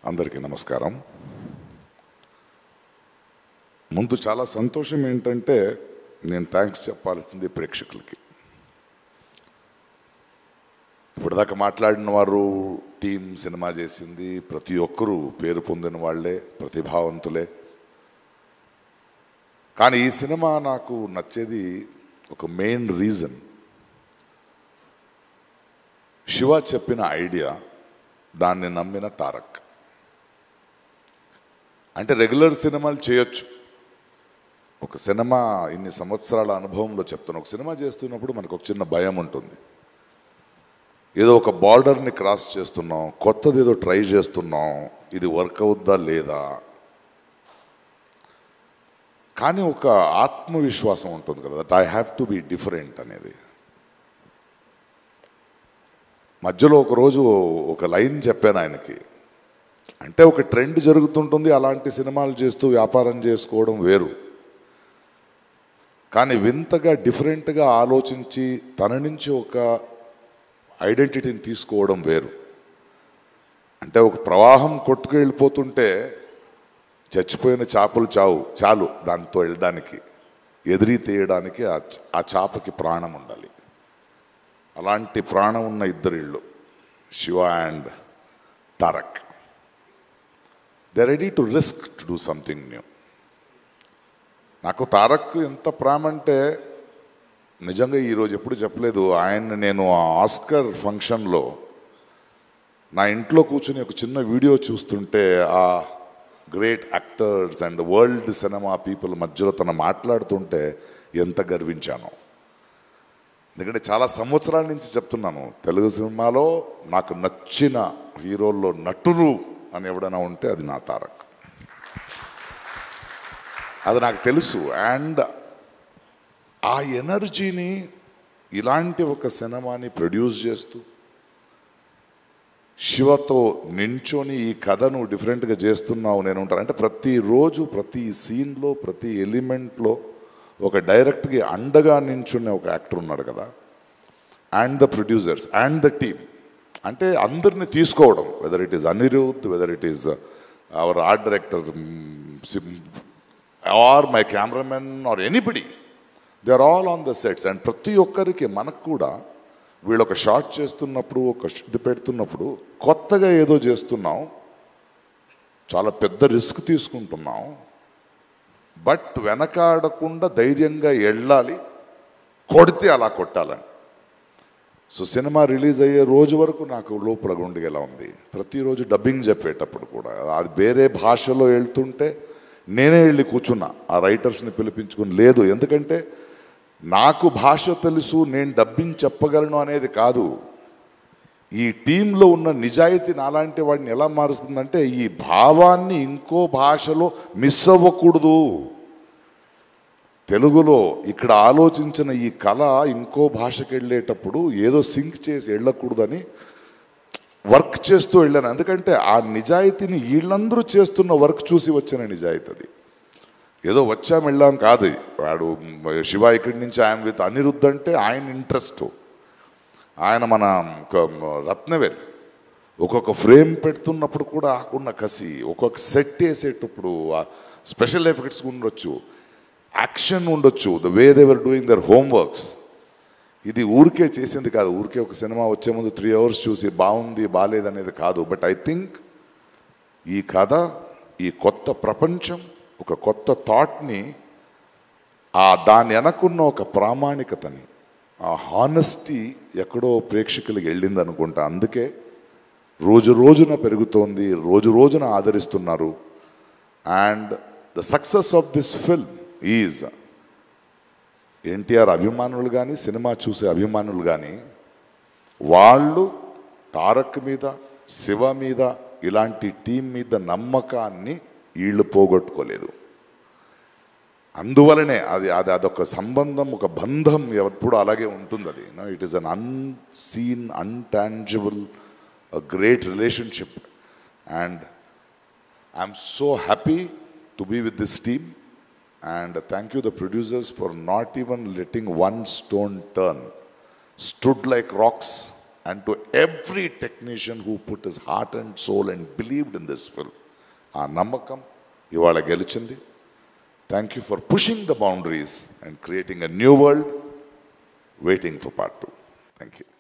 అందరికీ నమస్కారం. ముందు చాలా సంతోషం ఏంటంటే నేను థ్యాంక్స్ చెప్పాల్సింది ప్రేక్షకులకి. ఇప్పటిదాకా మాట్లాడిన వారు టీం సినిమా చేసింది ప్రతి ఒక్కరూ పేరు పొందిన వాళ్ళే, ప్రతిభావంతులే. కానీ ఈ సినిమా నాకు నచ్చేది ఒక మెయిన్ రీజన్, శివ చెప్పిన ఐడియా, దాన్ని నమ్మిన తారక్. అంటే రెగ్యులర్ సినిమాలు చేయొచ్చు. ఒక సినిమా ఇన్ని సంవత్సరాల అనుభవంలో చెప్తాను, ఒక సినిమా చేస్తున్నప్పుడు మనకు ఒక చిన్న భయం ఉంటుంది. ఏదో ఒక బార్డర్ని క్రాస్ చేస్తున్నాం, కొత్తది ఏదో ట్రై చేస్తున్నాం, ఇది వర్క్ అవుద్దా లేదా. కానీ ఒక ఆత్మవిశ్వాసం ఉంటుంది కదా, that I have to be different అనేది. మధ్యలో ఒకరోజు ఒక లైన్ చెప్పాను ఆయనకి, అంటే ఒక ట్రెండ్ జరుగుతుంటుంది, అలాంటి సినిమాలు చేస్తూ వ్యాపారం చేసుకోవడం వేరు. కానీ వింతగా డిఫరెంట్గా ఆలోచించి తన నుంచి ఒక ఐడెంటిటీని తీసుకోవడం వేరు. అంటే ఒక ప్రవాహం కొట్టుకు వెళ్ళిపోతుంటే చచ్చిపోయిన చేపలు చాలు దాంతో వెళ్ళడానికి, ఎదిరి తీయడానికి ఆ చేపకి ప్రాణం ఉండాలి. అలాంటి ప్రాణం ఉన్న ఇద్దరు ఇళ్ళు, Shiva and Tarak. They ready to risk to do something new. నాకు తారక్ ఎంత ప్రేమ అంటే నిజంగా ఈరోజు ఎప్పుడు చెప్పలేదు. ఆయన నేను ఆస్కర్ ఫంక్షన్లో నా ఇంట్లో కూర్చుని ఒక చిన్న వీడియో చూస్తుంటే ఆ great actors and world cinema people మధ్యలో తను మాట్లాడుతుంటే ఎంత గర్వించాను. ఎందుకంటే చాలా సంవత్సరాల నుంచి చెప్తున్నాను, తెలుగు సినిమాలో నాకు నచ్చిన హీరోల్లో నటులు అని ఎవడైనా ఉంటే అది నా తారక్. అది నాకు తెలుసు. అండ్ ఆ ఎనర్జీని ఇలాంటి ఒక సినిమాని ప్రొడ్యూస్ చేస్తూ శివతో నించొని ఈ కథను డిఫరెంట్గా చేస్తున్నావు నేను ఉంటాను. అంటే ప్రతిరోజు ప్రతి సీన్లో ప్రతి ఎలిమెంట్లో ఒక డైరెక్ట్గా అండగా నించునే ఒక యాక్టర్ ఉన్నాడు కదా. And the producers and the team, అంటే అందరిని తీసుకోవడం, whether it is Anirudh, whether it is our art director or my cameraman or anybody, they are all on the sets. And ప్రతి ఒక్కరికి మనకు కూడా వీళ్ళు ఒక షాట్ చేస్తున్నప్పుడు, ఒక ఇది పెడుతున్నప్పుడు కొత్తగా ఏదో చేస్తున్నాం, చాలా పెద్ద రిస్క్ తీసుకుంటున్నాం, బట్ వెనకాడకుండా ధైర్యంగా వెళ్ళాలి, కొడితే అలా కొట్టాలని. సో సినిమా రిలీజ్ అయ్యే రోజు వరకు నాకు లోపల గుండెగా ఉంది. ప్రతిరోజు డబ్బింగ్ చెప్పేటప్పుడు కూడా అది వేరే భాషలో వెళ్తుంటే నేనే వెళ్ళి కూర్చున్నా, ఆ రైటర్స్ని పిలిపించుకుని. లేదు, ఎందుకంటే నాకు భాష తెలుసు, నేను డబ్బింగ్ చెప్పగలను అనేది కాదు. ఈ టీంలో ఉన్న నిజాయితీ నాలాంటి వాడిని ఎలా మారుస్తుందంటే ఈ భావాన్ని ఇంకో భాషలో మిస్ అవ్వకూడదు. తెలుగులో ఇక్కడ ఆలోచించిన ఈ కళ ఇంకో భాషకి వెళ్ళేటప్పుడు ఏదో సింక్ చేసి వెళ్ళకూడదని వర్క్ చేస్తూ వెళ్ళాను. ఎందుకంటే ఆ నిజాయితీని వీళ్ళందరూ చేస్తున్న వర్క్ చూసి వచ్చిన నిజాయితీ అది. ఏదో వచ్చాం వెళ్ళాం కాదు. వాడు శివ ఇక్కడి నుంచి ఆయన విత్ అనిరుద్ధ్ అంటే ఆయన ఇంట్రెస్ట్, ఆయన మన రత్నవేల్ ఒక్కొక్క ఫ్రేమ్ పెడుతున్నప్పుడు కూడా ఆకున్న కసి, ఒక్కొక్క సెట్ వేసేటప్పుడు స్పెషల్ ఎఫెక్ట్స్ ఉండొచ్చు, యాక్షన్ ఉండొచ్చు, the way they were doing their homeworks. ఇది ఊరికే చేసింది కాదు, ఊరికే ఒక సినిమా వచ్చే ముందు 3 hours చూసి బాగుంది బాగాలేదనేది కాదు. బట్ ఐ థింక్ ఈ కథ, ఈ కొత్త ప్రపంచం, ఒక కొత్త థాట్ని, దాని వెనకున్న ఒక ప్రామాణికతని, ఆ హానెస్టీ ఎక్కడో ప్రేక్షకులకు వెళ్ళింది అనుకుంటా. అందుకే రోజు రోజున పెరుగుతోంది, రోజు రోజున ఆదరిస్తున్నారు. And the success of this film is NTR అభిమానులు కానీ, సినిమా చూసే అభిమానులు కానీ, వాళ్ళు తారక్ మీద, శివ మీద, ఇలాంటి టీం మీద నమ్మకాన్ని వీళ్ళు పోగొట్టుకోలేదు. అందువలనే అదొక సంబంధం, ఒక బంధం ఎప్పుడు అలాగే ఉంటుంది. అది it is un unseen, intangible, great relationship. And I'm so happy to be with this team. And thank you the producers for not even letting one stone turn. Stood like rocks and to every technician who put his heart and soul and believed in this film. ఆ నమ్మకం ఇవాళ గెలిచింది. Thank you for pushing the boundaries and creating a new world, waiting for part 2. Thank you.